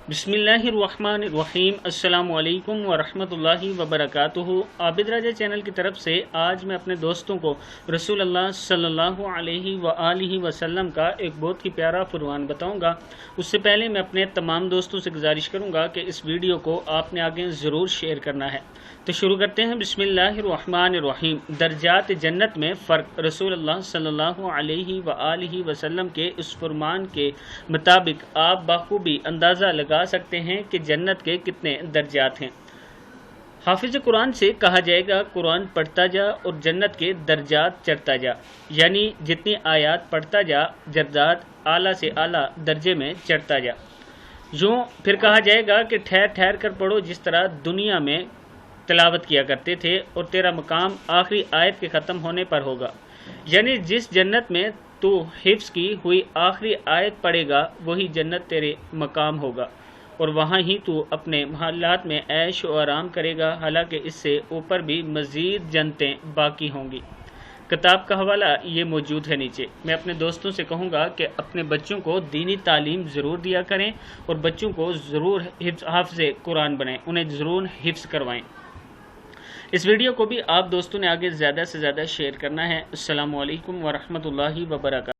बिस्मिल्लाहिर्रहमानिर्रहीम। अस्सलाम वालेकुम वरहमतुल्लाहि वबरकातुहू। आबिद राजा चैनल की तरफ से आज मैं अपने दोस्तों को रसूल अल्लाह सल्लल्लाहु अलैहि वआलिहि वसल्लम का एक बहुत ही प्यारा फरमान बताऊंगा। उससे पहले मैं अपने तमाम दोस्तों से गुजारिश करूंगा कि इस वीडियो को आपने आगे ज़रूर शेयर करना है। तो शुरू करते हैं। बिस्मिल्लाहिर्रहमानिर्रहीम। दर्जात जन्नत में फ़र्क। रसूल अल्लाह सल्लल्लाहु अलैहि वआलिहि वसल्लम के इस फरमान के मुताबिक आप बखूबी अंदाज़ा लगा सकते हैं कि जन्नत के कितने दर्जात हैं। हाफिज़ कुरान से कहा जाएगा कुरान पढ़ता जा और जन्नत के दर्जात चढ़ता जा, यानी जितनी आयत पढ़ता जा दर्जात आला से आला दर्जे में चढ़ता जा। यूँ फिर कहा जाएगा कि ठहर ठहर कर पढ़ो, जिस तरह दुनिया में तिलावत किया करते थे, और तेरा मकाम आखिरी आयत के ख़त्म होने पर होगा। यानी जिस जन्नत में तू हिफ्ज़ की हुई आखिरी आयत पढ़ेगा वही जन्नत तेरे मकाम होगा, और वहाँ ही तू अपने महल्लात में ऐश और आराम करेगा। हालांकि इससे ऊपर भी मज़ीद जन्नतें बाकी होंगी। किताब का हवाला ये मौजूद है नीचे। मैं अपने दोस्तों से कहूँगा कि अपने बच्चों को दीनी तालीम ज़रूर दिया करें और बच्चों को ज़रूर हाफ़िज़ कुरान बनाएं, उन्हें ज़रूर हिफ्ज़ करवाएं। इस वीडियो को भी आप दोस्तों ने आगे ज़्यादा से ज़्यादा शेयर करना है। अस्सलामु अलैकुम वरहमतुल्लाहि वबरकातुहू।